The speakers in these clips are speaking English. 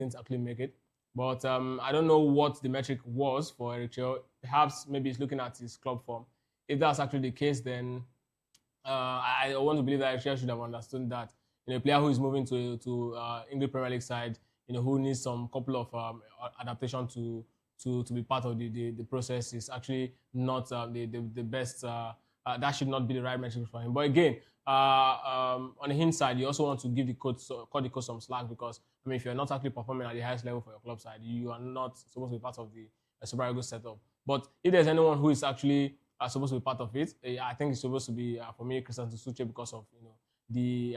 didn't actually make it. But I don't know what the metric was for Eric Chelle. Perhaps maybe he's looking at his club form. If that's actually the case, then I want to believe that Eric Chelle should have understood that a player who is moving to English Premier League side, who needs some couple of adaptation to be part of the process is actually not the best. That should not be the right metric for him. But again, on the inside, you also want to give the coach cut the coach some slack because if you're not actually performing at the highest level for your club side, you are not supposed to be part of the Super Eagles setup. But if there's anyone who is actually supposed to be part of it, I think it's supposed to be for me Christian Suche because of the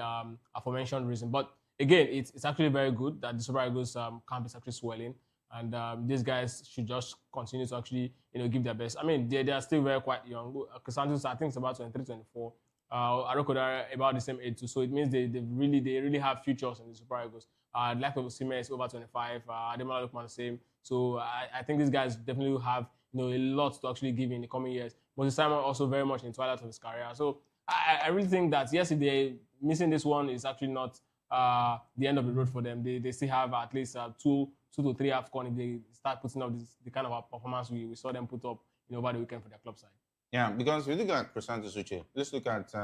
aforementioned reason. But again, it's actually very good that the Super Eagles camp is actually swelling. And these guys should just continue to actually, give their best. I mean, they are still very quite young. Chrysanthus, I think, it's about 23, 24. Arokoda about the same age too. So it means they really have futures in the Super Eagles. Like of Sime is over 25. Ademola Lookman the same. So I think these guys definitely have a lot to actually give in the coming years. Moses Simon also very much in the twilight of his career. So I really think that yes, if they're missing this one, is actually not the end of the road for them. They still have at least two to three AFCON if they start putting up the kind of performance we saw them put up over the weekend for their club side. Yeah, because we look at Crisanto Suche, let's look at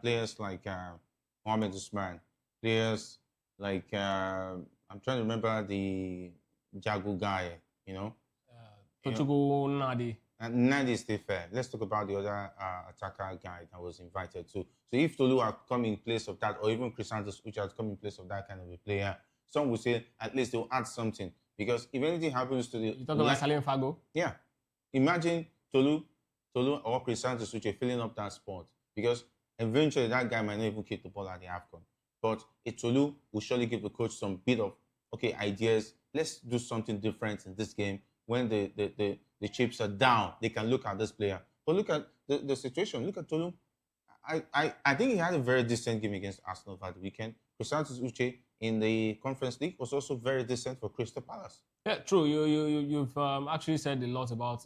players like Mohamed Usman, players like I'm trying to remember the Jagu guy, Tochugu Nadi. And Nadi is still fair. Let's talk about the other attacker guy that was invited too. So if Tolu had come in place of that, or even Crisanto Suche had come in place of that kind of a player, some would say at least they'll add something. Because if anything happens to the... You talking about Salim Fago? Yeah. Imagine Tolu or Crisanto Suche filling up that spot. Because eventually that guy might not even kick the ball at the AFCON. But Tolu will surely give the coach some bit of, ideas. Let's do something different in this game. When the chips are down, they can look at this player. But look at the situation. Look at Tolu. I think he had a very decent game against Arsenal over the weekend. Crisanto Suche in the Conference League was also very decent for Crystal Palace. Yeah, true. You've actually said a lot about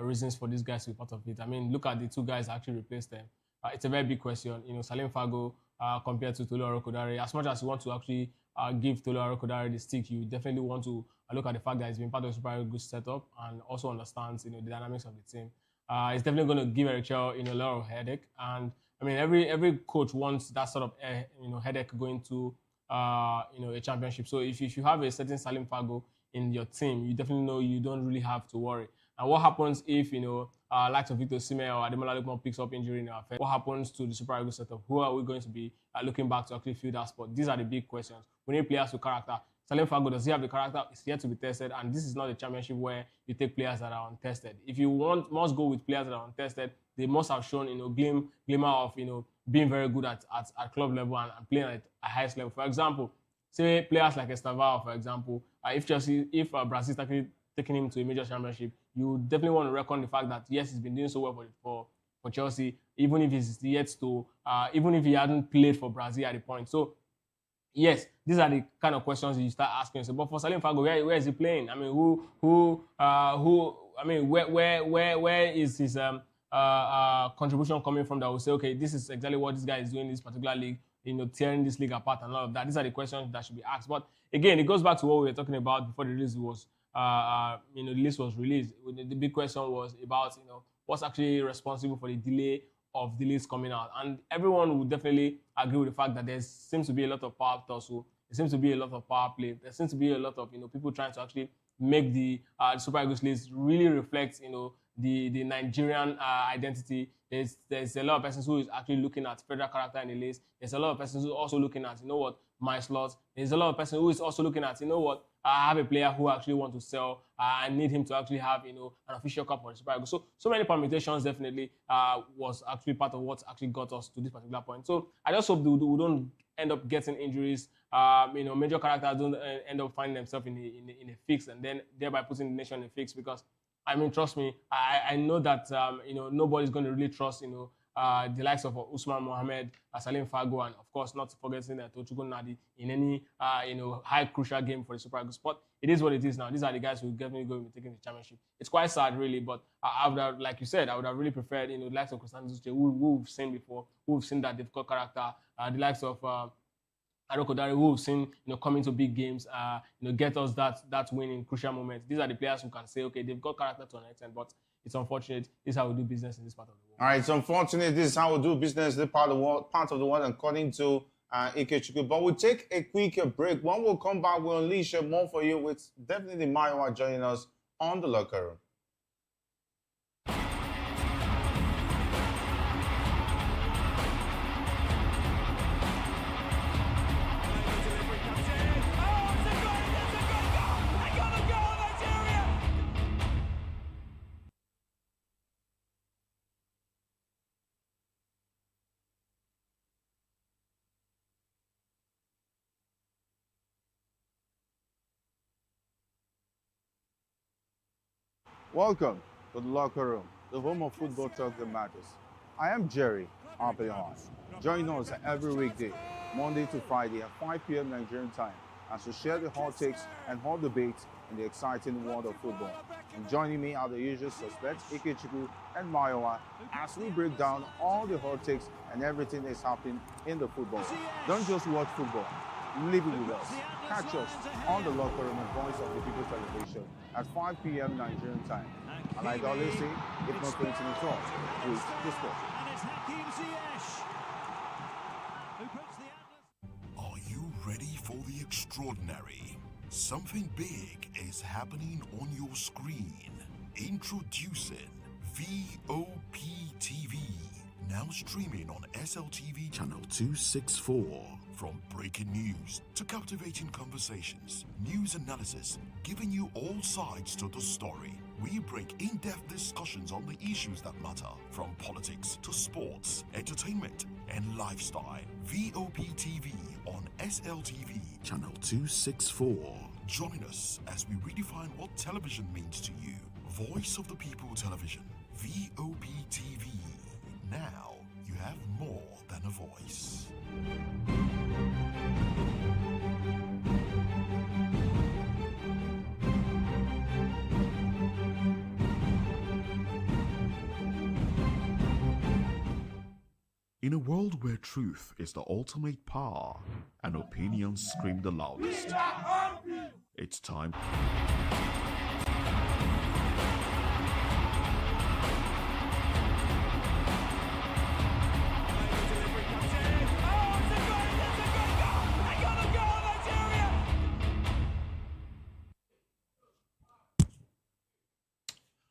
reasons for these guys to be part of it. I mean, look at the two guys that actually replaced them. It's a very big question. Salim Fago compared to Tolu Arokodare. As much as you want to actually give Tolu Arokodare the stick, you definitely want to look at the fact that he's been part of a super good setup and also understands the dynamics of the team. It's definitely going to give Eric Chelle a lot of headache. And I mean, every coach wants that sort of headache going to a championship. So if you have a certain Salim Fago in your team, you definitely know you don't really have to worry. And what happens if likes of Victor Osimhen or Ademola Lookman picks up injury in our affairs? What happens to the Super Eagles setup? Who are we going to be looking back to actually fill that spot? These are the big questions. We need players with character. Salim Fago, does he have the character? It's yet to be tested, and this is not a championship where you take players that are untested. If you must go with players that are untested, they must have shown glimmer of being very good at club level and playing at a highest level. For example, say players like Estevao, for example, if Brazil is taking him to a major championship, you definitely want to reckon the fact that yes, he's been doing so well for Chelsea, even if he's yet to, even if he hadn't played for Brazil at the point. So yes, these are the kind of questions you start asking yourself. But for Salim Fago, where is he playing? I mean, I mean, where is his contribution coming from that will say, okay, this is exactly what this guy is doing in this particular league, tearing this league apart and all of that. These are the questions that should be asked. But again, it goes back to what we were talking about before the list was, the list was released. The big question was about, what's actually responsible for the delay of the list coming out. And everyone would definitely agree with the fact that there seems to be a lot of power tussle. There seems to be a lot of power play. There seems to be a lot of people trying to actually make the Super Eagles list really reflect the Nigerian identity. There's a lot of persons who is actually looking at federal character in the list. There's a lot of persons who are also looking at my slots. There's a lot of persons who is also looking at I have a player who actually want to sell. I need him to actually have an official cup for the Super Eagles. So many permutations definitely was actually part of what actually got us to this particular point. So I just hope we don't end up getting injuries. Major characters don't end up finding themselves in a fix and then thereby putting the nation in a fix, because I mean, trust me, I know that nobody's going to really trust the likes of Usman Mohammed, Salim Fago, and of course not forgetting Tochugu Nadi in any high crucial game for the Super Eagles. But it is what it is now. These are the guys who are definitely going to be taking the championship. It's quite sad, really, but I would have, like you said, I would have really preferred the likes of Crisanto Suche, who we've seen before, who we've seen that they've got character, the likes of Arokodare, who we've seen, come into big games, get us that win in crucial moments. These are the players who can say, okay, they've got character to an extent, but it's unfortunate. This is how we do business in this part of the world. All right, it's unfortunate. This is how we do business. This part of the world, according to Ikechukwu. But we'll take a quick break. When we'll come back, we'll unleash more for you with definitely Maiwa joining us on the locker room. Welcome to the locker room, the home of football talk that matters. I am Jerry Apelon. Join us every weekday, Monday to Friday at 5 p.m. Nigerian time, as we share the hot takes and hot debates in the exciting world of football. And joining me are the usual suspects, Ikechukwu and Mayowa, as we break down all the hot takes and everything that's happening in the football. Don't just watch football, live it with us. Catch us on the locker room and Voice of the People Television at 5 p.m. Nigerian time. And like I always say, if not putting in front, with the sport. Are you ready for the extraordinary? Something big is happening on your screen. Introducing VOP TV. Now streaming on SLTV channel 264. From breaking news to captivating conversations, news analysis, giving you all sides to the story. We break in-depth discussions on the issues that matter, from politics to sports, entertainment, and lifestyle. VOP TV on SLTV channel 264. Join us as we redefine what television means to you. Voice of the People Television, VOP TV. Now you have more than a voice. In a world where truth is the ultimate power and opinions scream the loudest, it's time.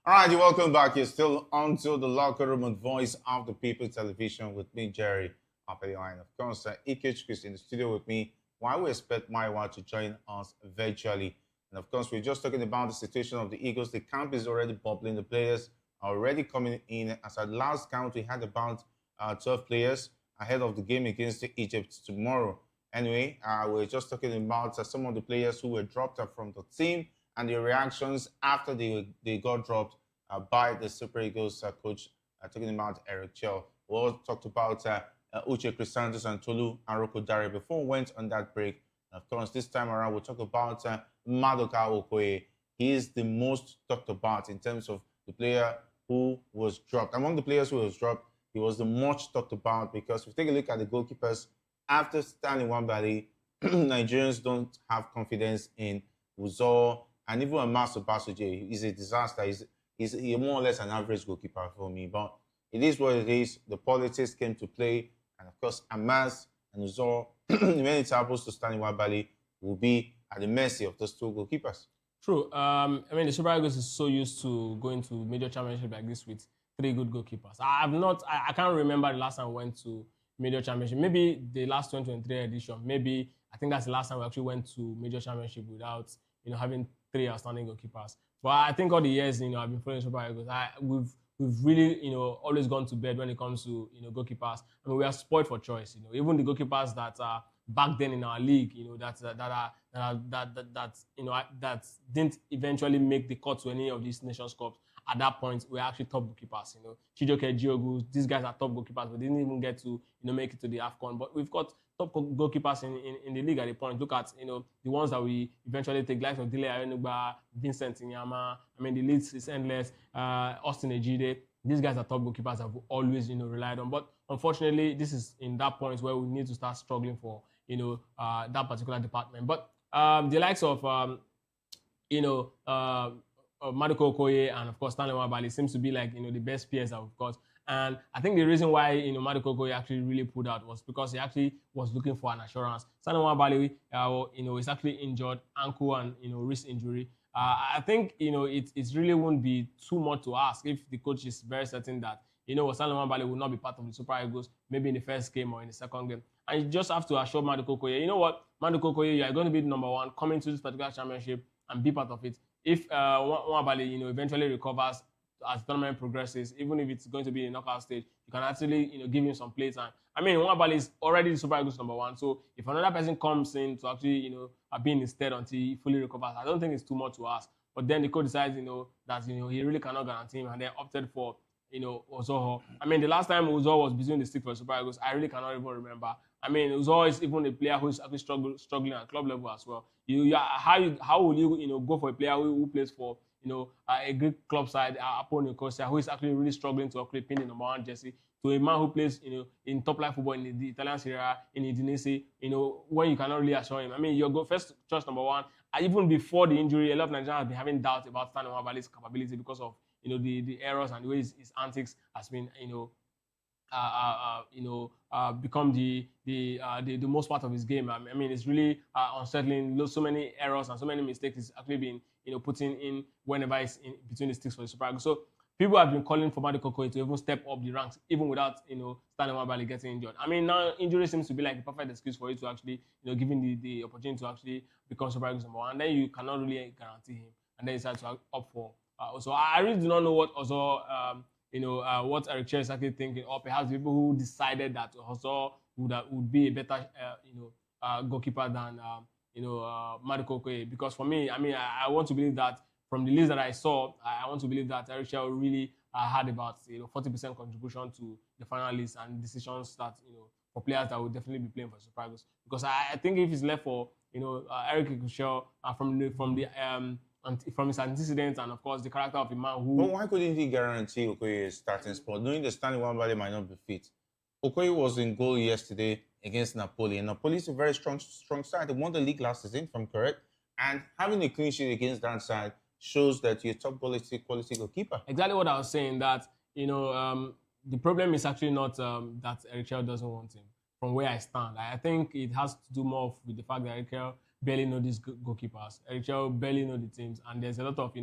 All right, you're welcome back. You're still onto the locker room and Voice of the People Television with me, Jerry Apelon. Of course, Ikechukwu is in the studio with me while we expect Maiwa to join us virtually. And of course, we're just talking about the situation of the Eagles. The camp is already bubbling. The players are already coming in. As at last count, we had about 12 players ahead of the game against Egypt tomorrow. Anyway, we're just talking about some of the players who were dropped from the team and their reactions after they got dropped by the Super Eagles coach, talking about Eric Chelle. We also talked about Uche Crisantos and Tolu Arokodare before we went on that break. And of course, this time around, we'll talk about Maduka Okoye. He is the most talked about in terms of the player who was dropped. Among the players who was dropped, he was the most talked about because if you take a look at the goalkeepers, after Stanley Wambali, Nigerians don't have confidence in Uzo, and even Amasu Basuje. He's a disaster. He's more or less an average goalkeeper for me. But it is what it is. The politics came to play. And of course, Amas and Uzo, when it happens to Stanley Wambali, will be at the mercy of those two goalkeepers. True. I mean, the Super Eagles is so used to going to major championship like this with three good goalkeepers. I can't remember the last time we went to major championship. Maybe the last 2023 edition. Maybe I think that's the last time we actually went to major championship without having three outstanding goalkeepers. But I think all the years I've been following Super Eagles, we've really always gone to bed when it comes to goalkeepers. I mean, we are spoiled for choice. Even the goalkeepers that are back then in our league, that didn't eventually make the cut to any of these Nations Cups. At that point, we're actually top goalkeepers. Chijoke, Diogu, these guys are top goalkeepers, but they didn't even get to make it to the AFCON. But we've got top goalkeepers in the league at the point. Look at the ones that we eventually take, like Dile Ayenugba, Vincent Inyama. I mean, the list is endless. Austin Ejide. These guys are top goalkeepers that we've always relied on. But unfortunately, this is in that point where we need to start struggling for that particular department. But the likes of Maduka Okoye and of course Stanley Nwabali seems to be like the best peers that we've got. And I think the reason why Maduka Okoye actually really pulled out was because he actually was looking for an assurance. Stanley Nwabali, is actually injured, ankle and wrist injury. I think it really won't be too much to ask if the coach is very certain that Stanley Nwabali will not be part of the Super Eagles, maybe in the first game or in the second game. And you just have to assure Maduka Okoye, Maduka Okoye, you are going to be the number one coming to this particular championship and be part of it. If Nwabali, eventually recovers as the tournament progresses, even if it's going to be in the knockout stage, you can actually, give him some play time. I mean, Nwabali is already the Super Eagles number one, so if another person comes in to actually, be in his stead until he fully recovers, I don't think it's too much to ask. But then the coach decides, that he really cannot guarantee him, and then opted for, Ozoho. I mean, the last time Ozoho was between the stick for the Super Eagles, I really cannot even remember. I mean, Ozoho is even a player who is actually struggling at club level as well. How will you, go for a player who plays for a Greek club side, Apo Nicosia, who is actually really struggling to actually pin the number one jersey, to a man who plays, in top level football in the Italian Serie A, in Udinese, when you cannot really assure him. I mean, your first choice number one, even before the injury, a lot of Nigerians have been having doubts about Stanley Nwabali's capability because of, the errors and the way his antics has been, become the most part of his game. I mean, it's really unsettling. So many errors and so many mistakes he's actually been, putting in whenever he's in between the sticks for the Super Eagles. So people have been calling for Maduka Okoye to even step up the ranks, even without, Stanley Nwabali getting injured. I mean, now injury seems to be like the perfect excuse for you to actually, given the opportunity to actually become Super Eagles number one, and then you cannot really guarantee him, and then you decide to opt for. So I really do not know what also. What Eric Chelle is actually thinking, or perhaps people who decided that Ozo would be a better, goalkeeper than, Maduka Okoye. Because for me, I mean, I want to believe that from the list that I saw, I want to believe that Eric Chelle really had about 40% contribution to the final list and decisions that for players that would definitely be playing for Super Eagles. Because I think if it's left for Eric Chelle from his antecedents and of course the character of a man who. But why couldn't he guarantee Okoye a starting spot, knowing the Stanley Nwabali might not be fit? Okoye was in goal yesterday against Napoli, and Napoli is a very strong side. They won the league last season, if I'm correct, and having a clean sheet against that side shows that you're a top quality goalkeeper. Exactly what I was saying. That the problem is actually not that Eric Chelle doesn't want him. From where I stand, I think it has to do more with the fact that Eric Chelle barely know these goalkeepers. Eric Chelle barely know the teams, and there's a lot of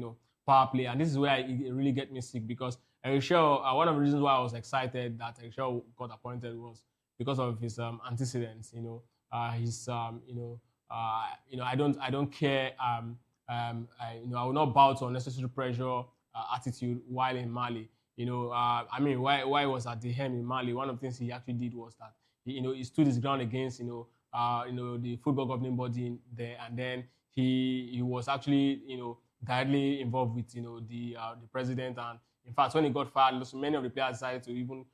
power play, and this is where it really gets me sick because Eric Chelle. One of the reasons why I was excited that Eric Chelle got appointed was because of his antecedents. I don't care. I will not bow to unnecessary pressure attitude while in Mali. I mean, why he was at the helm in Mali, one of the things he actually did was that he stood his ground against the football governing body there, and then he was actually directly involved with the president, and in fact when he got fired, many of the players decided to even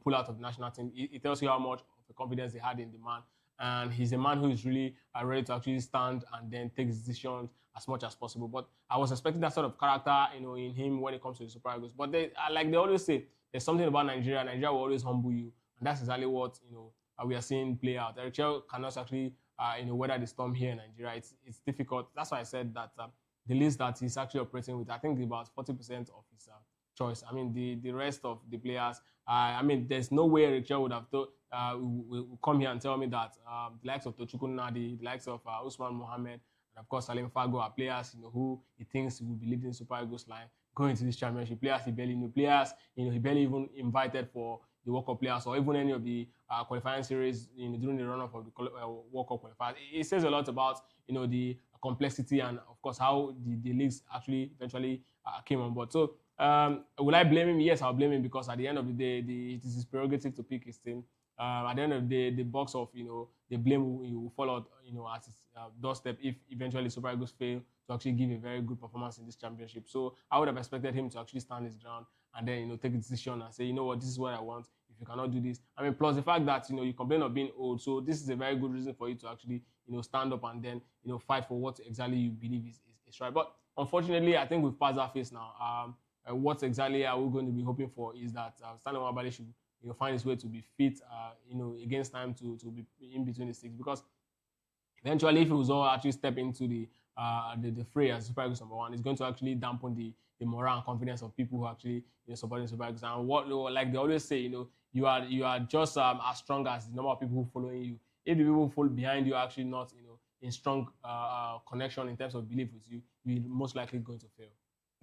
pull out of the national team. It tells you how much of the confidence they had in the man, and he's a man who is really ready to actually stand and then take decisions as much as possible. But I was expecting that sort of character in him when it comes to the Super Eagles. But like they always say, there's something about Nigeria. Nigeria will always humble you, and that's exactly what we are seeing play out. Eric Chelle cannot actually weather the storm here in Nigeria. It's difficult. That's why I said that the list that he's actually operating with, I think about 40% of his choice. I mean, the rest of the players. I mean, there's no way Eric Chelle would have thought will come here and tell me that the likes of Tochukwu Nadi, the likes of Usman Mohammed, and of course Salim Fago are players who he thinks will be leading Super Eagles line going to this championship. Players he barely knew. Players he barely even invited for the World Cup players or even any of the qualifying series during the run-up of the World Cup qualifiers. It says a lot about the complexity and of course how the leagues actually eventually came on board. So will I blame him? Yes, I'll blame him because at the end of the day, it is his prerogative to pick his team. At the end of the day, the box of the blame will fall out at his doorstep if eventually Super Eagles fail to actually give a very good performance in this championship. So I would have expected him to actually stand his ground and then take a decision and say, you know what, this is what I want. If you cannot do this, I mean, plus the fact that you complain of being old, so this is a very good reason for you to actually stand up and then fight for what exactly you believe is right. But unfortunately, I think we've passed that phase now. What exactly are we going to be hoping for is that Stanley Nwabali should find his way to be fit, against time to be in between the sticks. Because eventually, if he was all actually step into the fray as Super Eagles number one, it's going to actually dampen the morale and confidence of people who actually supporting Super Eagles. And like they always say, you are just as strong as the number of people who following you. If the people who follow behind you are actually not in strong connection in terms of belief with you, you're most likely going to fail.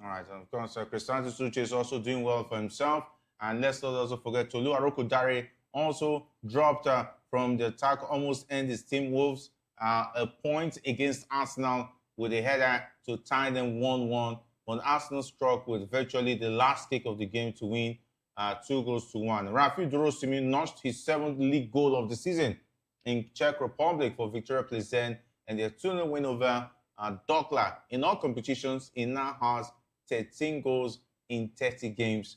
All right, and of course, Cristante Suche is also doing well for himself. And let's not also forget Tolu Aroko-Dare also dropped from the attack, almost end his team Wolves a point against Arsenal with a header to tie them 1-1. But Arsenal struck with virtually the last kick of the game to win 2-1. Rafi Dorosimi notched his 7th league goal of the season in Czech Republic for Victoria Plzeň, and their 2-0 win over Dokla. In all competitions, he now has 13 goals in 30 games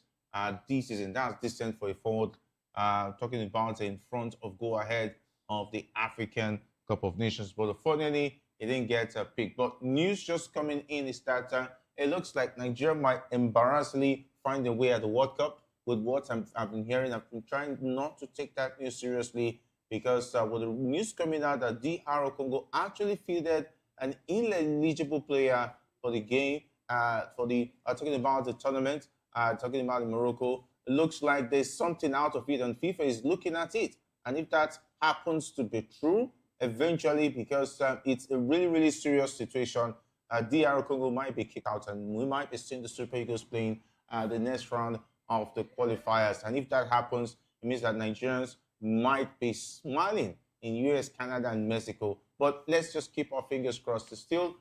this season. That's decent for a forward, talking about in front of go ahead of the African Cup of Nations. But unfortunately, he didn't get a pick. But news just coming in is that it looks like Nigeria might embarrassingly find a way at the World Cup. With what I've been hearing, I've been trying not to take that news seriously because with the news coming out that DR Congo actually fielded an ineligible player for the game, talking about the tournament, talking about Morocco. It looks like there's something out of it, and FIFA is looking at it. And if that happens to be true, eventually, because it's a really, really serious situation, DR Congo might be kicked out, and we might be seeing the Super Eagles playing the next round of the qualifiers. And if that happens, it means that Nigerians might be smiling in US, Canada, and Mexico. But let's just keep our fingers crossed. There's still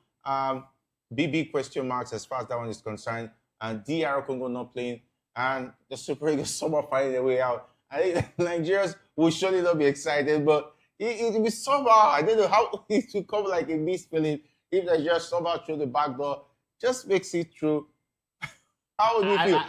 big question marks as far as that one is concerned. And DR Congo not playing, and the Super Eagles somehow finding their way out. I think Nigerians will surely not be excited, but it will be somehow, I don't know how it will come like a mist feeling if Nigeria somehow through the back door just makes it through. How would you feel?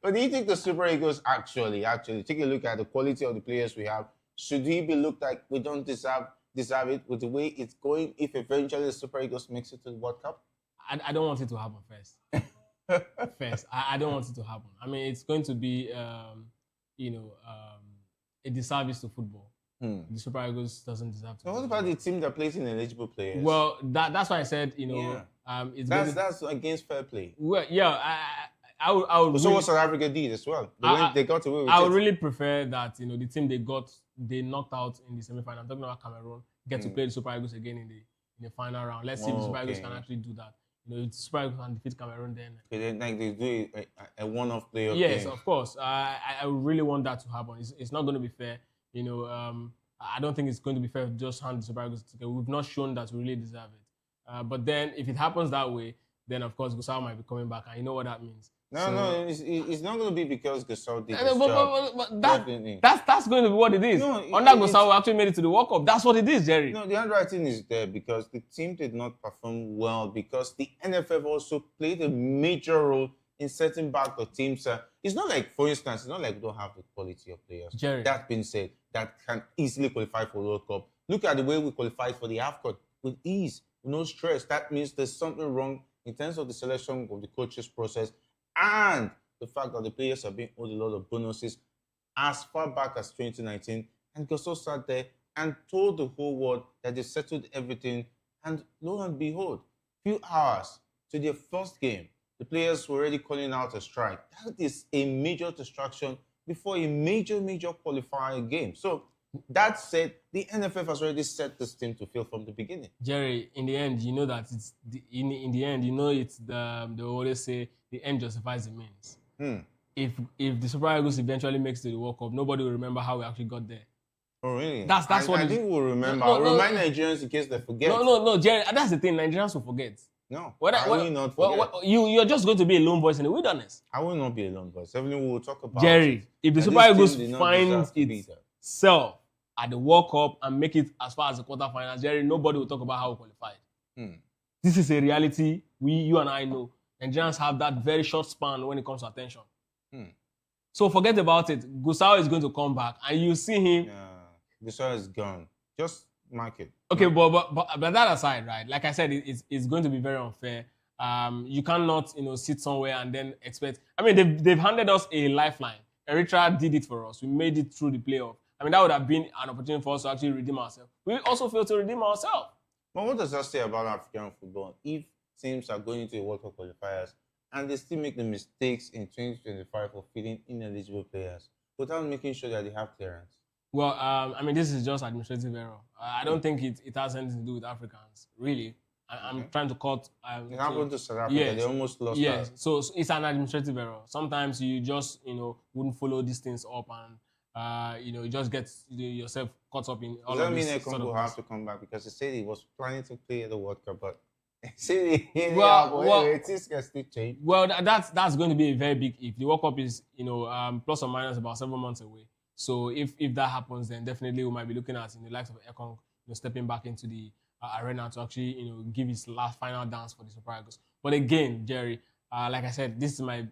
But do you think the Super Eagles actually take a look at the quality of the players we have? Should he be looked like we don't deserve it with the way it's going if eventually the Super Eagles makes it to the World Cup? I don't want it to happen first. I don't want it to happen. I mean, it's going to be, a disservice to football. The Super Eagles doesn't deserve to. So what about the team that plays ineligible players? Well, that's why I said, that's against fair play. Well, yeah, I would. So what South Africa did as well. They got away with it. I would really prefer that the team they knocked out in the semi-final. I'm talking about Cameroon. Get to play the Super Eagles again in the final round. Let's see if the Super Eagles can actually do that. If the Super Eagles can defeat Cameroon, then they do a one-off playoff. Yes, game. Of course. I really want that to happen. It's not going to be fair. I don't think it's going to be fair to just hand the Super Eagles together. We've not shown that we really deserve it. But then, if it happens that way, then of course Gusau might be coming back, and you know what that means. No, it's not going to be because Gusau did his job. But that's going to be what it is. No, Under Gusau actually made it to the World Cup. That's what it is, Jerry. No, the handwriting is there because the team did not perform well because the NFF also played a major role in setting back the teams. It's not like, for instance, it's not like we don't have the quality of players. Jerry. That being said, that can easily qualify for the World Cup. Look at the way we qualified for the AFCON with ease, no stress. That means there's something wrong in terms of the selection of the coaches process and the fact that the players are being owed a lot of bonuses as far back as 2019. And Gusau sat there and told the whole world that they settled everything. And lo and behold, few hours to their first game, the players were already calling out a strike. That is a major distraction before a major qualifying game. So that said, the NFF has already set this team to fail from the beginning. Jerry, in the end, you know that it's in the end, it's they always say the end justifies the means. If the Super Eagles eventually makes it to the World Cup, nobody will remember how we actually got there. Oh, really? That's what I think we'll remember. I'll remind Nigerians in case they forget. No, Jerry, that's the thing. Nigerians will forget. No, I will not forget. You're just going to be a lone voice in the wilderness. I will not be a lone voice. Definitely, we will talk about Jerry, if the Super Eagles find itself at the World Cup and make it as far as the quarterfinals, Jerry, nobody will talk about how we qualified. This is a reality. You and I know. Nigerians have that very short span when it comes to attention. So forget about it. Gusau is going to come back, and you see him. Yeah, Gusau is gone. Just mark it. Okay, but that aside, right? Like I said, it's going to be very unfair. You cannot, sit somewhere and then expect. I mean, they've handed us a lifeline Eritrea did it for us. We made it through the playoff. I mean, that would have been an opportunity for us to actually redeem ourselves. We also failed to redeem ourselves. But what does that say about African football? If teams are going into the World Cup qualifiers and they still make the mistakes in 2025 of feeding ineligible players without making sure that they have clearance? Well, I mean, this is just administrative error. I don't think it has anything to do with Africans, really. I'm trying to cut. It happened to South Africa. Yes. They almost lost. Yes, so it's an administrative error. Sometimes you just wouldn't follow these things up, and you just get yourself caught up in all Does of that this. mean Ekong will have to come back because he said he was planning to play at the World Cup, but things can still change. Well, that's going to be a very big if. The World Cup is plus or minus about 7 months away. So if that happens, then definitely we might be looking at the likes of Ekong stepping back into the arena to actually give his last final dance for the Super Eagles. But again, Jerry, like I said, this is my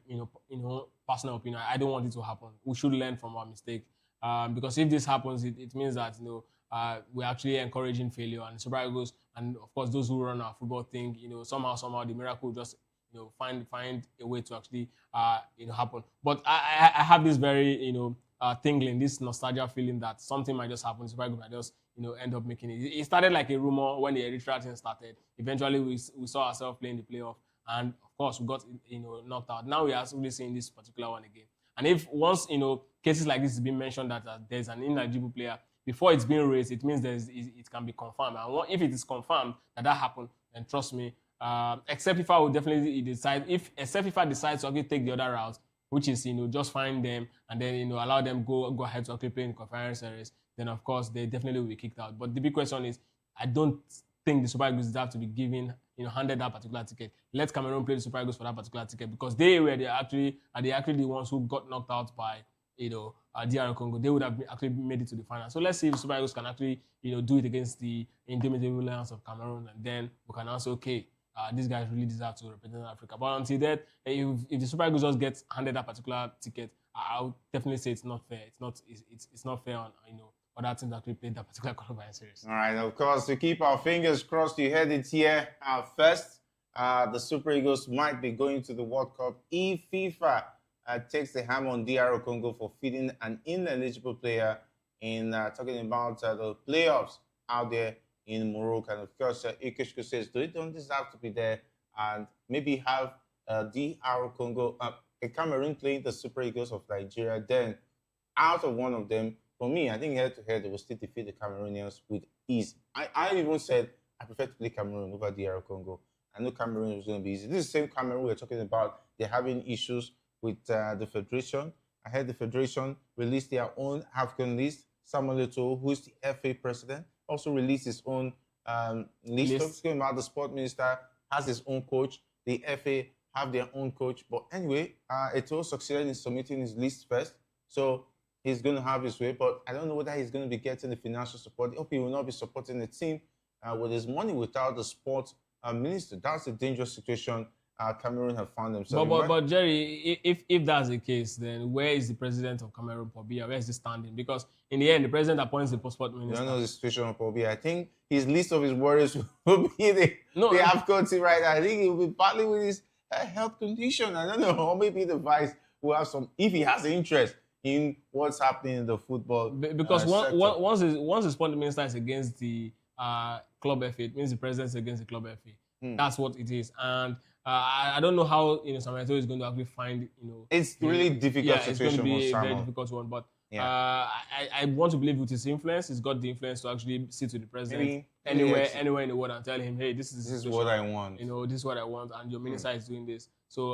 personal opinion. I don't want it to happen. We should learn from our mistake because if this happens, it means that we're actually encouraging failure, and Super Eagles, and of course those who run our football think somehow the miracle just find a way to actually happen. But I have this very tingling, this nostalgia feeling that something might just happen. Super Eagles might just end up making it. It started like a rumor when the Eritrea thing started. Eventually we saw ourselves playing the playoff, and of course we got knocked out. Now we are really seeing this particular one again. And if once cases like this is being mentioned that there's an ineligible player before it's being raised, it means it can be confirmed. And if it is confirmed that happened, then trust me, except if I would definitely decide except if I decide to actually take the other route, which is just find them and then allow them go ahead to actually play in conference series, then of course they definitely will be kicked out. But the big question is, I don't think the Super Eagles deserve to be given handed that particular ticket. Let Cameroon play the Super Eagles for that particular ticket because they actually the ones who got knocked out by DR Congo. They would have actually made it to the final. So let's see if the Super Eagles can actually do it against the indomitable Lions of Cameroon, and then we can also these guys really deserve to represent Africa. But until then, if the Super Eagles just get handed that particular ticket, I would definitely say it's not fair. It's not fair on other teams that actually played that particular qualifying series. All right, of course, to keep our fingers crossed, you heard it here first. The Super Eagles might be going to the World Cup if FIFA takes the hammer on DR Congo for feeding an ineligible player in talking about the playoffs out there in Morocco. And of course, Ikeshko says, they don't deserve to be there, and maybe have DR Congo, a Cameroon playing the Super Eagles of Nigeria. Then out of one of them, for me, I think head-to-head, they will still defeat the Cameroonians with ease. I even said I prefer to play Cameroon over DR Congo. I know Cameroon is going to be easy. This is the same Cameroon we're talking about. They're having issues with the Federation. I heard the Federation released their own African list. Samuel Eto'o, who is the FA president, also released his own list. Talking about the sport minister has his own coach. The FA have their own coach. But anyway, Eto'o succeeded in submitting his list first. So he's going to have his way, but I don't know whether he's going to be getting the financial support. I hope he will not be supporting the team with his money without the sports minister. That's a dangerous situation Cameroon have found themselves. But Jerry, if that's the case, then where is the president of Cameroon, Paul Biya? Where is he standing? Because in the end, the president appoints the sport minister. I don't know the situation of Paul Biya. I think his list of his worries will be the AFCON team right now. I think he will be battling with his health condition. I don't know, or maybe the vice will have some, if he has interest in what's happening in the football. Because once the sport minister is against the club FA, it means the president is against the club FA. That's what it is. And I don't know how Samuel Eto'o is going to actually find it's really difficult situation. It's going to be a very difficult one. But I want to believe with his influence, he's got the influence to actually sit to the president anywhere in the world and tell him, hey, this is what I want. This is what I want, and your minister is doing this. So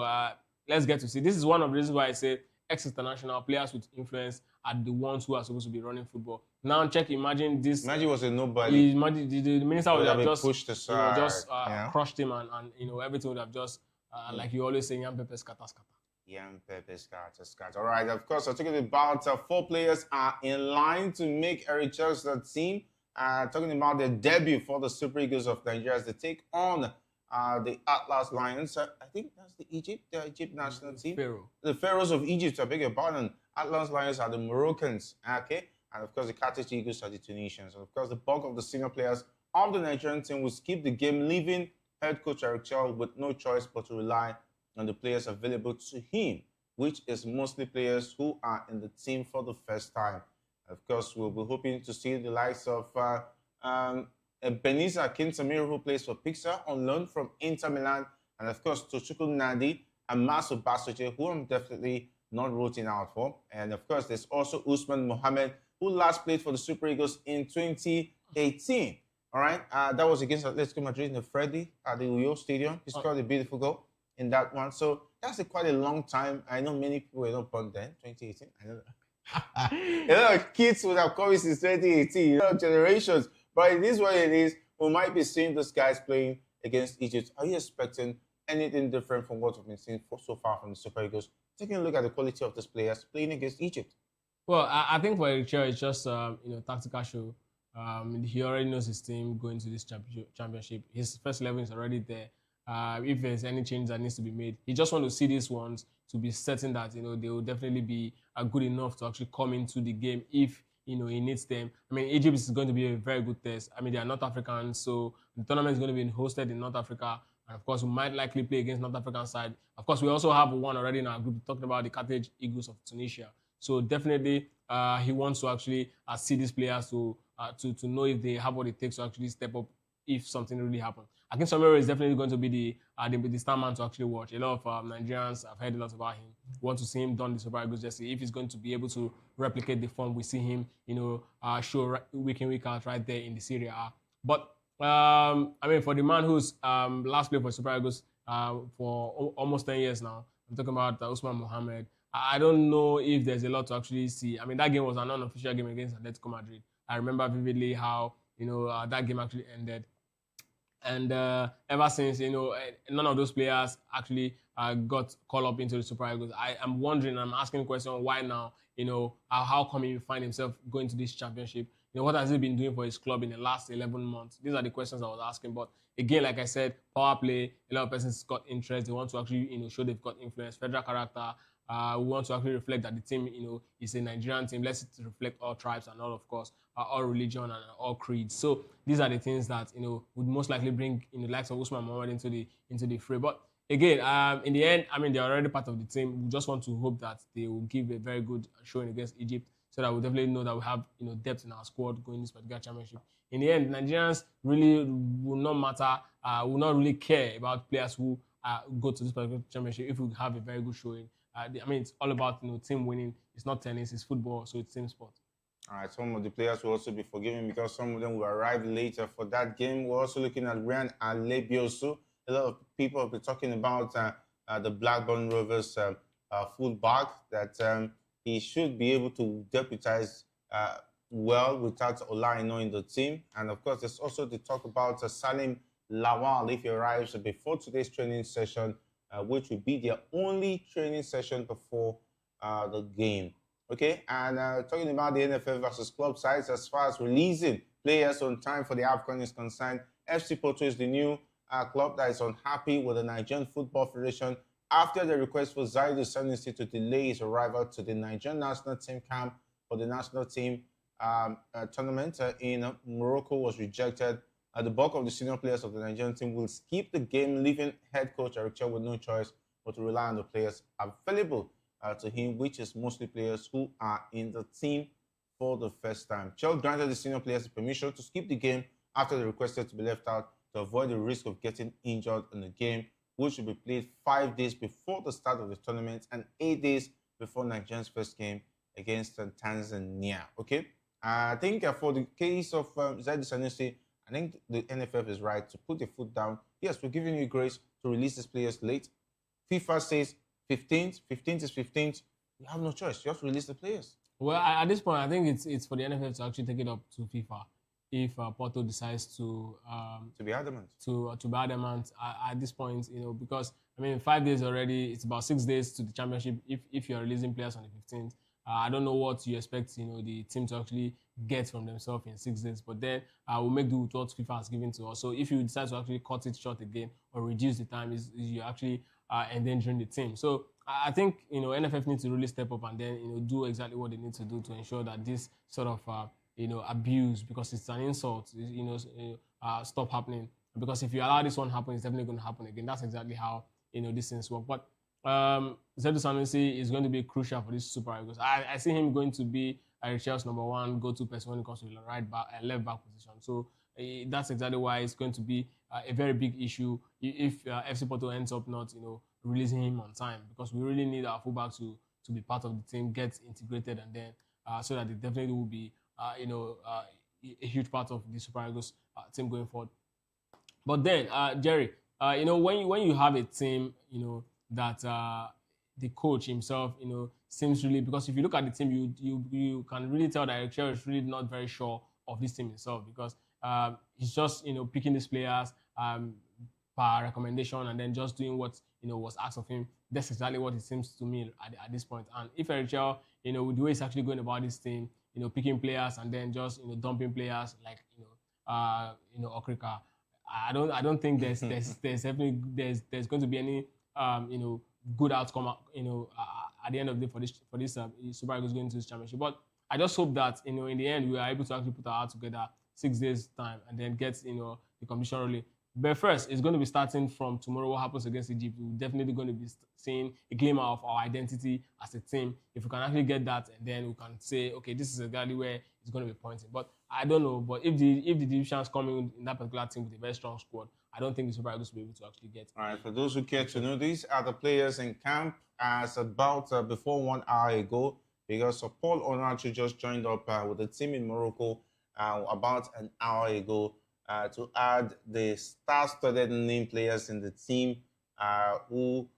let's get to see. This is one of the reasons why I say ex-international players with influence are the ones who are supposed to be running football. Now imagine this. Imagine was a nobody. Imagine the minister would have just pushed aside, crushed him, and everything would have just like you always say, yam pepe scatter scatter. Yam pepe scatter scatter. All right, of course, I'm talking about 4 players are in line to make Eritrea's team. Talking about their debut for the Super Eagles of Nigeria as they take on the Atlas Lions. I think that's the Egypt national team. The Pharaohs of Egypt, I beg your pardon. Atlas Lions are the Moroccans, okay? And of course, the Carthage Eagles are the Tunisians. And of course, the bulk of the senior players of the Nigerian team will skip the game, leaving head coach Chelle with no choice but to rely on the players available to him. which is mostly players who are in the team for the first time. Of course, we'll be hoping to see the likes of Beniza Kintamir, who plays for Pixar on loan from Inter Milan, and of course, Tochukwu Nadi and Masu Basoje, who I'm definitely not rooting out for. And of course, there's also Usman Mohammed, who last played for the Super Eagles in 2018. All right, that was against Atletico Madrid in the Freddy at the Uyo Stadium. He scored a beautiful goal in that one. So that's quite a long time. I know many people were not born then, 2018. I know that. A lot of kids would have come since 2018, a lot of generations. But it is what it is. We might be seeing those guys playing against Egypt. Are you expecting anything different from what we've been seeing so far from the Super Eagles? Taking a look at the quality of these players playing against Egypt. Well, I think for Chelle, it's just tactical show. He already knows his team going to this championship. His first 11 is already there. If there's any change that needs to be made, he just wants to see these ones to be certain that they will definitely be good enough to actually come into the game if he needs them. I mean, Egypt is going to be a very good test. I mean, they are North Africans, so the tournament is going to be hosted in North Africa. And of course, we might likely play against North African side. Of course, we also have one already in our group talking about the Carthage Eagles of Tunisia. So definitely, he wants to actually see these players to know if they have what it takes to actually step up if something really happens. I think Samiro is definitely going to be the star man to actually watch. A lot of Nigerians have heard a lot about him. Want to see him done the Super Eagles jersey. If he's going to be able to replicate the form we see him, show week in week out right there in the Serie A. But I mean, for the man who's last played for Super Eagles for almost 10 years now, I'm talking about Usman Mohammed. I don't know if there's a lot to actually see. I mean, that game was an unofficial game against Atletico Madrid. I remember vividly how that game actually ended. And ever since, none of those players actually got called up into the Super Eagles. I am wondering, I'm asking the question, why now? How come he find himself going to this championship? What has he been doing for his club in the last 11 months? These are the questions I was asking. But again, like I said, power play, a lot of persons got interest. They want to actually, show they've got influence, federal character. We want to actually reflect that the team, is a Nigerian team. Let's reflect all tribes and all, of course, all religion and all creeds. So these are the things that would most likely bring the likes of Usman Mohammed into the fray. But again, in the end, I mean, they're already part of the team. We just want to hope that they will give a very good showing against Egypt, so that we definitely know that we have depth in our squad going this particular championship. In the end, Nigerians really will not matter, will not really care about players who go to this particular championship if we have a very good showing. I mean, it's all about team winning. It's not tennis, it's football, so it's team sport. All right, some of the players will also be forgiven because some of them will arrive later for that game. We're also looking at Ryan Alebiosu. A lot of people have been talking about the Blackburn Rovers fullback, that he should be able to deputize well without Olaino in the team. And of course, there's also the talk about Salim Lawal if he arrives before today's training session, which will be their only training session before the game. Okay, and talking about the NFL versus club sides, as far as releasing players on time for the AFCON is concerned, FC Porto is the new club that is unhappy with the Nigerian Football Federation after the request for Zaidu Sanusi to delay his arrival to the Nigerian national team camp for the national team tournament in Morocco was rejected. The bulk of the senior players of the Nigerian team will skip the game, leaving head coach Eric Chelle with no choice but to rely on the players available to him, which is mostly players who are in the team for the first time. Chelle granted the senior players permission to skip the game after they requested to be left out to avoid the risk of getting injured in the game, which will be played 5 days before the start of the tournament and 8 days before Nigeria's first game against Tanzania. Okay, I think for the case of Zaidu Sanusi, I think the NFF is right to put their foot down. Yes, we're giving you grace to release these players late. FIFA says 15th. 15th is 15th. You have no choice. You have to release the players. Well, at this point, I think it's for the NFF to actually take it up to FIFA if Porto decides to be adamant. To be adamant at this point, because I mean 5 days already. It's about 6 days to the championship. If you're releasing players on the 15th, I don't know what you expect the team to actually get from themselves in 6 days. But then we'll make do with what FIFA has given to us. So if you decide to actually cut it short again or reduce the time, you're actually endangering the team. So I think NFF needs to really step up and then do exactly what they need to do to ensure that this sort of abuse, because it's an insult, stop happening. Because if you allow this one happen, it's definitely going to happen again. That's exactly how these things work. But Zedu Sanusi is going to be crucial for this Super Eagles. I see him going to be Chelsea's number one go-to person when it comes to the right back, left back position. So that's exactly why it's going to be a very big issue if FC Porto ends up not, releasing him on time, because we really need our fullback to be part of the team, get integrated, and then so that it definitely will be, a huge part of the Super Eagles team going forward. But then, Jerry, when you have a team, that the coach himself, seems really, because if you look at the team, you can really tell that Eric Chelle is really not very sure of this team himself, because he's just picking these players per recommendation and then just doing what was asked of him. That's exactly what it seems to me at this point. And if Eric Chelle, with the way he's actually going about this team, picking players and then just dumping players like Okrika, I don't think there's going to be any good outcome at the end of the day for this Super Eagles going to this championship. But I just hope that in the end we are able to actually put our heart together 6 days time and then get the competition rolling. But first, it's going to be starting from tomorrow. What happens against Egypt? We're definitely going to be seeing a glimmer of our identity as a team. If we can actually get that, and then we can say, okay, this is exactly where it's going to be pointing. But I don't know. But if the Egyptians come in that particular team with a very strong squad, I don't think the Super Eagles will be able to actually get. All right, for those who care to know, these are the players in camp as about before 1 hour ago, because Paul Onachu just joined up with the team in Morocco about an hour ago to add the star-studded name players in the team who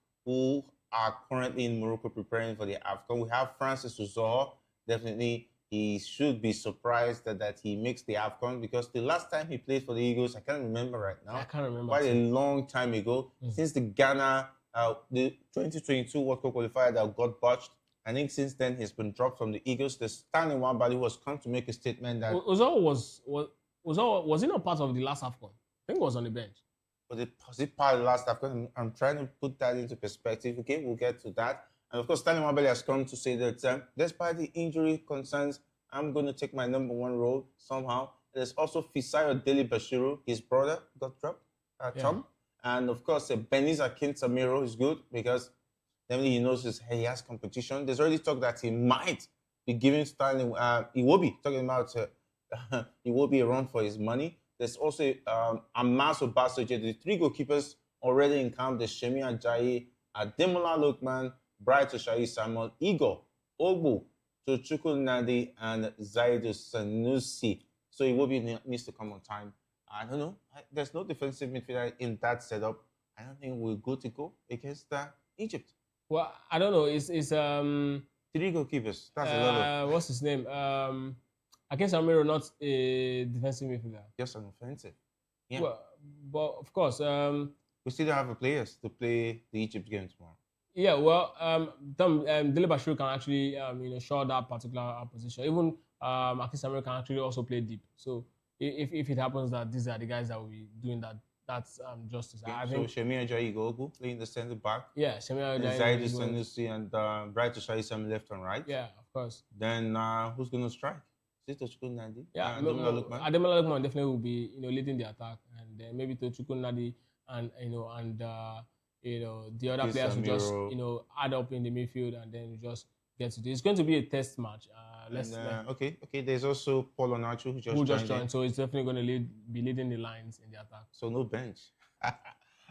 are currently in Morocco preparing for the AFCON. We have Francis Uzoho. Definitely, he should be surprised that he makes the AFCON, because the last time he played for the Eagles, I can't remember right now. I can't remember. Quite a long time ago, since the Ghana, the 2022 World Cup qualifier that got botched. I think since then he's been dropped from the Eagles. The Stanley Wambali who has come to make a statement that Uzoho was he not part of the last AFCON? I think it was on the bench. Was it part of the last AFCON? I'm trying to put that into perspective. Okay, we'll get to that. And of course, Stanley Wambali has come to say that despite the injury concerns, I'm going to take my number one role somehow. There's also Fisayo Deli Bashiru, his brother, got dropped, Tom. And of course, Beniza Kintamiro is good, because definitely he knows he has competition. There's already talk that he might be giving Stanley, Iwobi, talking about Iwobi a run for his money. There's also Amaso Basoje, the 3 goalkeepers already in camp. There's Shemi Ajayi, Ademola Lokman, Bright Oshayi Samuel, Igor, Ogbu, Tochukwu Nadi, and Zaidu Sanusi. So Iwobi needs to come on time. I don't know. There's no defensive midfielder in that setup. I don't think we're good to go against Egypt. Well, I don't know. It's 3 goalkeepers. That's a lot of. What's his name? Akin Samiro, not a defensive midfielder. Just an offensive. Yeah. Well, but of course, we still don't have the players to play the Egypt game tomorrow. Yeah, well, Dele Bashiru can actually, show that particular position. Even Akin Samiro can actually also play deep. So if it happens that these are the guys that will be doing that, that's justice. Okay, I think. So Shemi Ajayi Gogu playing the centre back. Yeah, Shemi Ajayi. Zaidu Sanusi and Bright Oshayi Samuel left and right. Yeah, of course. Then who's going to strike? Is it Tochukwu Nadi? Yeah, Ademola Lookman definitely will be, leading the attack, and then maybe Tochukwu Nadi and the other players will just add up in the midfield, and then you just get to this. It's going to be a test match. Okay. There's also Paul Onachu who just joined. So it's definitely going to be leading the lines in the attack. So no bench. All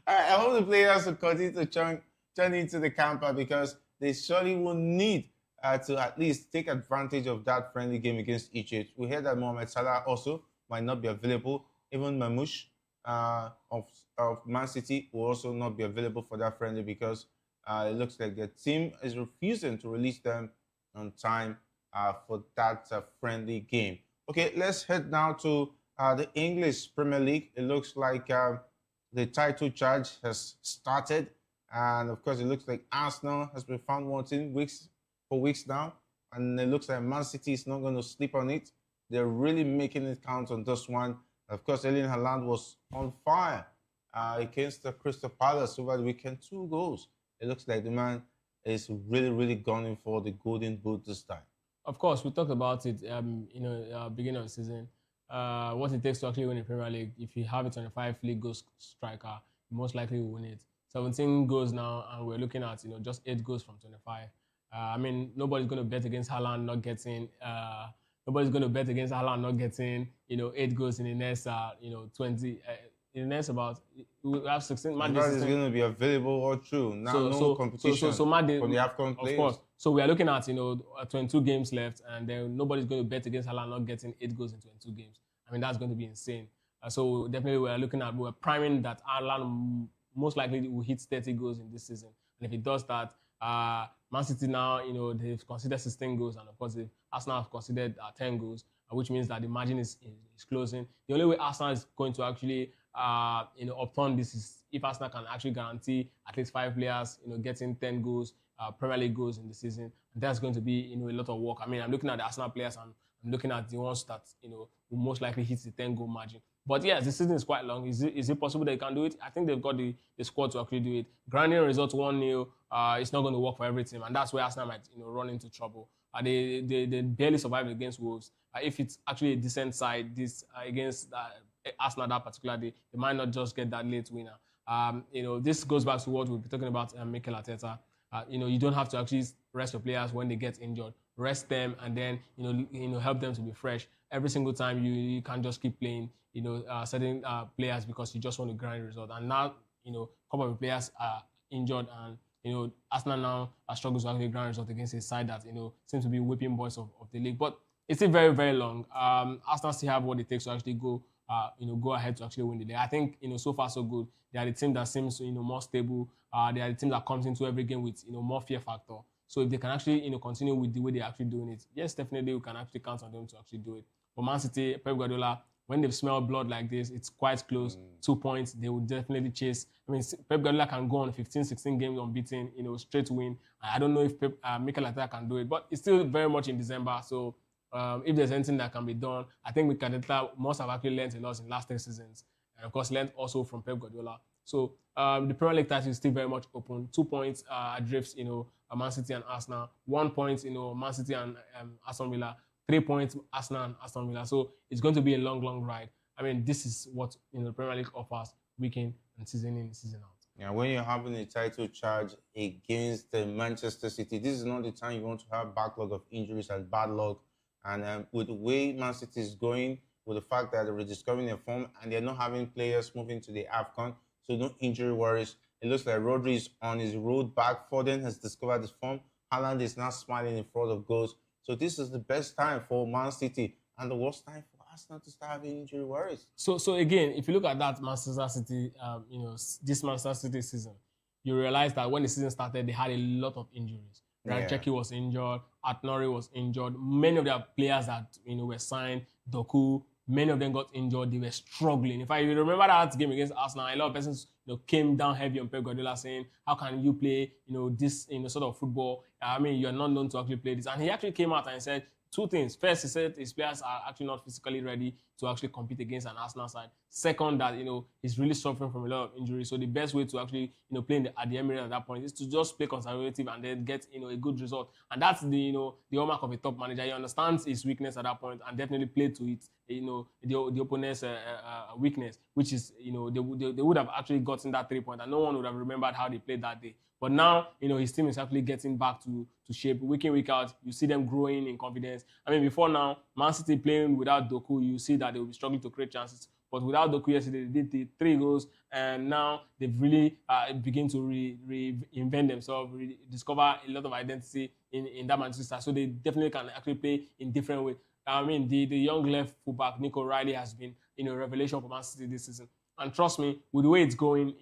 right, I hope the players will continue to turn into the camper, because they surely will need to at least take advantage of that friendly game against Egypt. We heard that Mohamed Salah also might not be available. Even Mamouche of Man City will also not be available for that friendly, because it looks like the team is refusing to release them on time for that friendly game. Okay, let's head now to the English Premier League. It looks like the title charge has started, and of course, it looks like Arsenal has been found wanting for weeks now, and it looks like Man City is not going to sleep on it. They're really making it count on this one. Of course, Erling Haaland was on fire against the Crystal Palace over the weekend. 2 goals. It looks like the man is really, really gunning for the Golden Boot this time. Of course, we talked about it, beginning of the season. What it takes to actually win the Premier League. If you have a 25 league goal striker, you most likely will win it. 17 goals now, and we're looking at just 8 goals from 25. I mean, nobody's going to bet against Haaland not getting. Nobody's going to bet against Haaland not getting 8 goals in the next 20. In the next about we have 16 matches. That is going to be available all through. Now competition so for the AFCON players. Of course. So we are looking at 22 games left, and then nobody's going to bet against Haaland not getting 8 goals in 22 games. I mean, that's going to be insane. So definitely we're priming that Haaland most likely will hit 30 goals in this season. And if he does that, Man City now, they've considered 16 goals, and of course, Arsenal have considered 10 goals, which means that the margin is closing. The only way Arsenal is going to actually, upturn this is if Arsenal can actually guarantee at least 5 players, getting 10 goals, Premier League goals in the season. And that's going to be, a lot of work. I mean, I'm looking at the Arsenal players, and I'm looking at the ones that, will most likely hit the 10-goal margin. But yes, the season is quite long. Is it possible they can do it? I think they've got the squad to actually do it. Grinding results 1-0, it's not going to work for every team, and that's where Arsenal might run into trouble. They barely survived against Wolves. If it's actually a decent side against Arsenal that particular day, they might not just get that late winner. This goes back to what we'll be talking about Mikel Arteta. You don't have to actually rest your players when they get injured. Rest them, and then help them to be fresh. Every single time you can't just keep playing certain players because you just want to grind result. And now a couple of players are injured, and Arsenal now struggles to actually grind result against a side that seems to be whipping boys of the league. But it's still very, very long. Arsenal still have what it takes to actually go ahead to actually win the league. I think so far so good. They are the team that seems more stable. They are the team that comes into every game with more fear factor. So if they can actually continue with the way they're actually doing it, yes, definitely we can actually count on them to actually do it. But Man City, Pep Guardiola, when they've smelled blood like this, it's quite close. 2 points, they will definitely chase. I mean, Pep Guardiola can go on 15, 16 games unbeaten, straight win. I don't know if Mikel Arteta can do it, but it's still very much in December. So if there's anything that can be done, I think Mikel Arteta must have actually learned a lot in the last 3 seasons. And of course, learned also from Pep Guardiola. So the Premier League title is still very much open. 2 points adrift, Man City and Arsenal. 1 point, Man City and Aston Villa. 3 points, Arsenal and Aston Villa. So it's going to be a long, long ride. I mean, this is what the Premier League offers week in and season in, season out. Yeah, when you're having a title charge against Manchester City, this is not the time you want to have backlog of injuries and bad luck. And with the way Man City is going, with the fact that they're rediscovering their form and they're not having players moving to the AFCON, so no injury worries. It looks like Rodri is on his road back. Foden has discovered his form. Haaland is now smiling in front of goals. So this is the best time for Man City and the worst time for Arsenal to start having injury worries. So again, if you look at that Manchester City, this Manchester City season, you realize that when the season started, they had a lot of injuries. Ryan Cherki was injured. Atnori was injured. Many of their players that were signed, Doku, many of them got injured. They were struggling. In fact, you remember that game against Arsenal, a lot of persons came down heavy on Pep Guardiola saying, how can you play this sort of football? I mean, you're not known to actually play this. And he actually came out and said 2 things. First, he said his players are actually not physically ready to actually compete against an Arsenal side. Second, that he's really suffering from a lot of injuries. So the best way to actually play at the Emirates at that point is to just play conservative and then get a good result. And that's the hallmark of a top manager. He understands his weakness at that point and definitely play to it. The opponent's weakness, which is they would have actually gotten that 3 point, and no one would have remembered how they played that day. But now his team is actually getting back to shape week in, week out. You see them growing in confidence. I mean, before now, Man City playing without Doku, you see that they will be struggling to create chances. But without Doku yesterday, they did the 3 goals, and now they've really begin to reinvent themselves, discover a lot of identity in that Manchester. So they definitely can actually play in different ways. I mean, the young left fullback, Nico Riley, has been a revelation for Man City this season. And trust me, with the way it's going,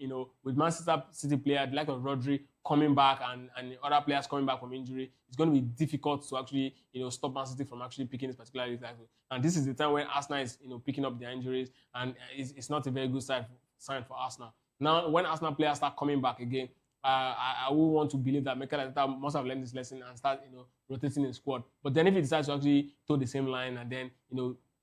with Manchester City players like Rodri coming back and other players coming back from injury, it's going to be difficult to actually, stop Man City from actually picking this particular league title. And this is the time when Arsenal is, picking up their injuries, and it's not a very good sign for Arsenal. Now, when Arsenal players start coming back again, I will want to believe that Mikel Arteta must have learned this lesson and start, rotating his squad. But then if he decides to actually toe the same line and then,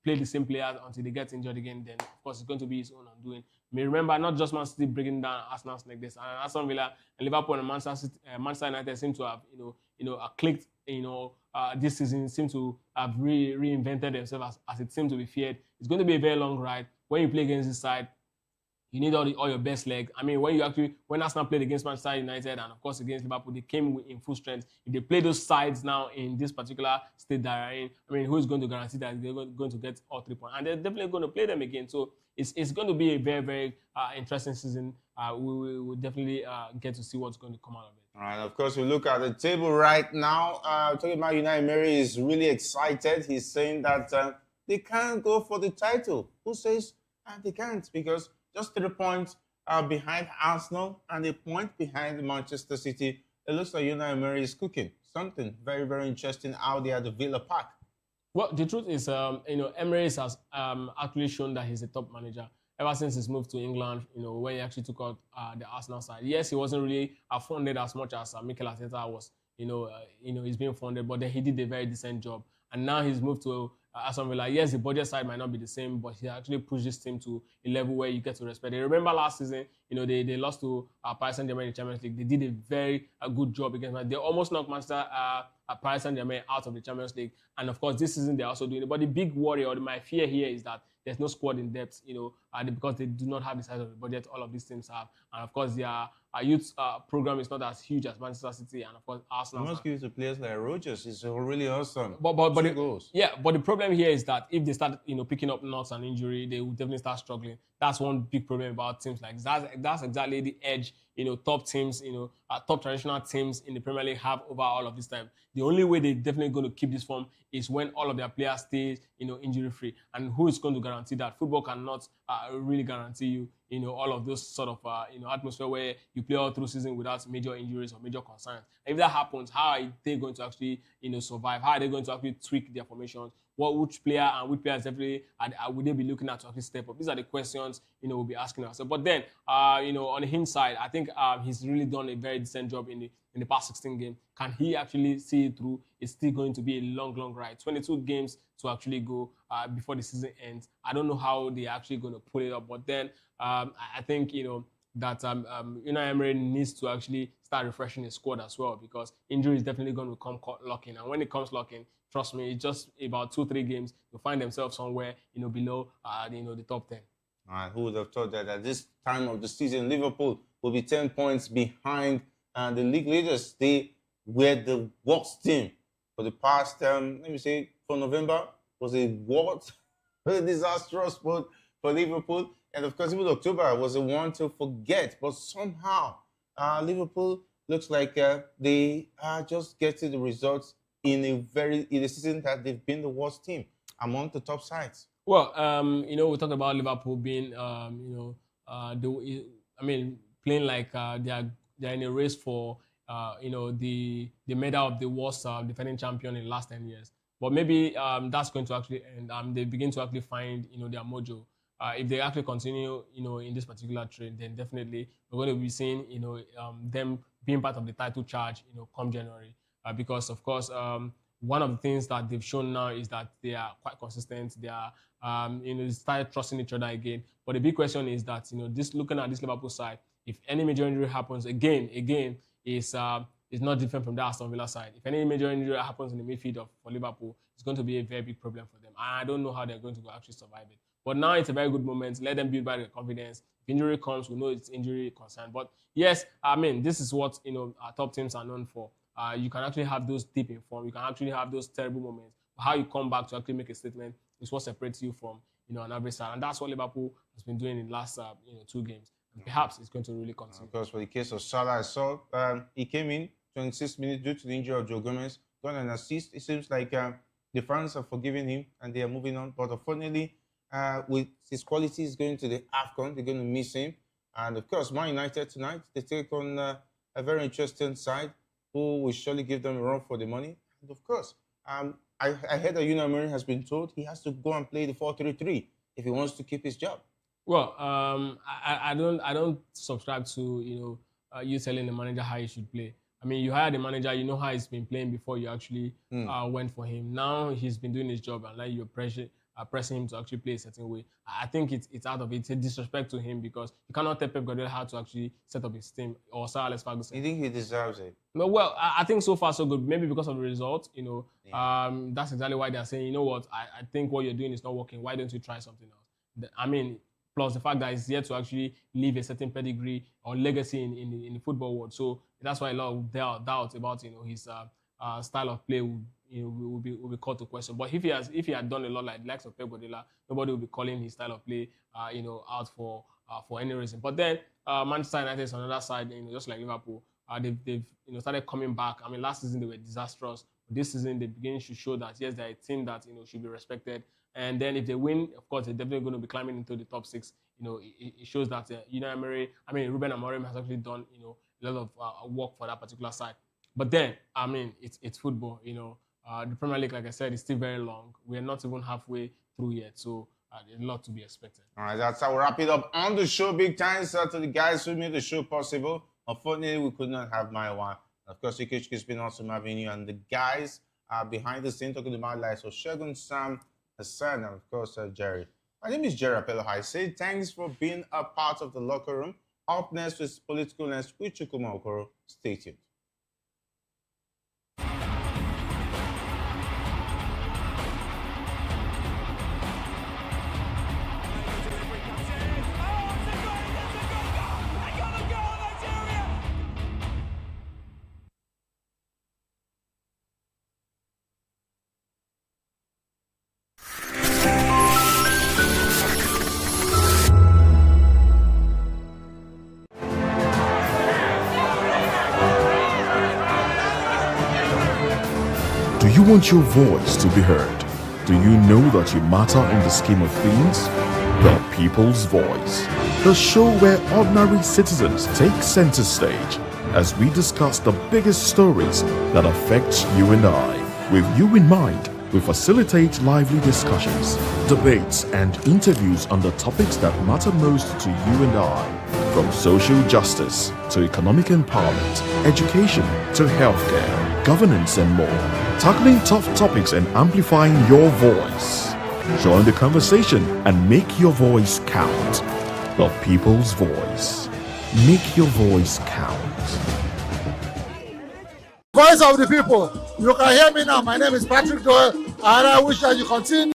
play the same players until they get injured again, then of course it's going to be his own undoing. May remember, not just Man City breaking down Arsenal's like this, and Aston Villa and Liverpool and Manchester United seem to have, clicked, this season, seem to have reinvented themselves as it seemed to be feared. It's going to be a very long ride. When you play against this side, You need all your best leg. I mean, when Arsenal played against Manchester United and of course against Liverpool, they came in full strength. If they play those sides now in this particular state that are in, I mean, who is going to guarantee that they're going to get all 3 points? And they're definitely going to play them again. So it's going to be a very, very interesting season. We will definitely get to see what's going to come out of it. All right, of course, we look at the table right now. Talking about United, Mary is really excited. He's saying that they can't go for the title. Who says they can't? Because just 3 points behind Arsenal and a point behind Manchester City. It looks like United Mary is cooking. Something very, very interesting out there at the Villa Park. Well, the truth is, Emirates has actually shown that he's a top manager ever since he's moved to England. When he actually took out the Arsenal side. Yes, he wasn't really funded as much as Mikel Arteta was. He's being funded, but then he did a very decent job. And now he's moved to Aston Villa. Yes, the budget side might not be the same, but he actually pushed this team to a level where you get to respect. I remember last season, they lost to Paris Saint-Germain in the Champions League. They did a very good job against them. They almost knocked Paris Saint-Germain out of the Champions League. And of course, this season they're also doing it. But the big worry or my fear here is that there's no squad in depth, because they do not have the size of the budget all of these teams have. And of course, their youth program is not as huge as Manchester City and of course Arsenal. I must give it to players like Rogers. It's really awesome. But the problem here is that if they start picking up knots and injury, they will definitely start struggling. That's one big problem about teams like that's exactly the edge top teams, top traditional teams in the Premier League have over all of this time. The only way they're definitely going to keep this form is when all of their players stay, injury free. And who is going to guarantee that? Football cannot really guarantee you, all of those sort of, atmosphere where you play all through season without major injuries or major concerns. And if that happens, how are they going to actually, survive? How are they going to actually tweak their formations? Which player and which players definitely would they be looking at to actually step up? These are the questions, we'll be asking ourselves. But then, on the hint side, I think he's really done a very decent job in the past 16 games. Can he actually see it through? It's still going to be a long, long ride. 22 games to actually go before the season ends. I don't know how they're actually going to pull it up. But then I think, that Unai Emery needs to actually start refreshing his squad as well, because injury is definitely going to come locking. And when it comes locking, trust me, it's just about 2-3 games to find themselves somewhere, below, the top 10. All right, who would have thought that at this time of the season, Liverpool will be 10 points behind the league leaders? They were the worst team for the past, for November, was a what? A disastrous spot for Liverpool. And of course, even October was the one to forget. But somehow, Liverpool looks like they are just getting the results in a season that they've been the worst team among the top sides. Well, we talked about Liverpool being, playing like they're in a race for, the medal of the worst defending champion in the last 10 years. But maybe that's going to actually end. They begin to actually find, their mojo. If they actually continue, in this particular trend, then definitely we're going to be seeing, them being part of the title charge, come January. Because of course, one of the things that they've shown now is that they are quite consistent. They are, they started trusting each other again. But the big question is that, looking at this Liverpool side, if any major injury happens again, is not different from the Aston Villa side. If any major injury happens in the midfield for Liverpool, it's going to be a very big problem for them. And I don't know how they're going to actually survive it. But now it's a very good moment. Let them build back their confidence. If injury comes, we know it's injury concern. But yes, this is what our top teams are known for. You can actually have those deep in form. You can actually have those terrible moments. But how you come back to actually make a statement is what separates you from an average side. And that's what Liverpool has been doing in the last 2 games. And perhaps it's going to really continue. Of course, for the case of Salah, I saw he came in 26 minutes due to the injury of Joe Gomez, got an assist. It seems like the fans are forgiving him and they are moving on. But unfortunately, with his qualities going to the AFCON, they're going to miss him. And of course, Man United tonight, they take on a very interesting side who will surely give them a run for the money. And of course, I heard that Unai Emery has been told he has to go and play the 4-3-3 if he wants to keep his job. Well, I don't subscribe to you telling the manager how he should play. I mean, you hire the manager, you know how he's been playing before you actually went for him. Now he's been doing his job, and like you're pressing him to actually play a certain way. I think it's out of it. It's a disrespect to him, because you cannot tell Pep Guardiola how to actually set up his team, or Sir Alex Ferguson. You think he deserves it? No, well, I think so far so good. Maybe because of the result, that's exactly why they're saying, you know what, I think what you're doing is not working. Why don't you try something else? I mean, plus the fact that he's here to actually leave a certain pedigree or legacy in the football world. So that's why a lot of doubt about his style of play will be called to question. But if he had done a lot like the likes of Pep Guardiola, nobody will be calling his style of play out for any reason. But then Manchester United is on the other side, just like Liverpool, they've started coming back. I mean, last season they were disastrous. This season they begin to show that yes, they're a team that should be respected. And then if they win, of course, they're definitely going to be climbing into the top six. It shows that Ruben Amorim has actually done a lot of work for that particular side. But then, I mean, it's football. The Premier League, like I said, is still very long. We are not even halfway through yet, so there's a lot to be expected. All right, that's how we wrap it up on the show. Big thanks to the guys who made the show possible. Unfortunately, we could not have my one. Of course, it's been awesome having you, and the guys behind the scene talking about life. So Shogun, Sam, Hassan, and of course, Jerry. My name is Jerry Apello. I say thanks for being a part of the locker room. Up next is Political Lens with Chukwuma Okoro. Stay tuned. Do you want your voice to be heard? Do you know that you matter in the scheme of things? The People's Voice, the show where ordinary citizens take center stage as we discuss the biggest stories that affect you and I. With you in mind, we facilitate lively discussions, debates, and interviews on the topics that matter most to you and I. From social justice to economic empowerment, education to healthcare, governance, and more. Tackling tough topics and amplifying your voice. Join the conversation and make your voice count. The People's Voice. Make your voice count. Voice of the people. You can hear me now. My name is Patrick Doyle, and I wish that you continue.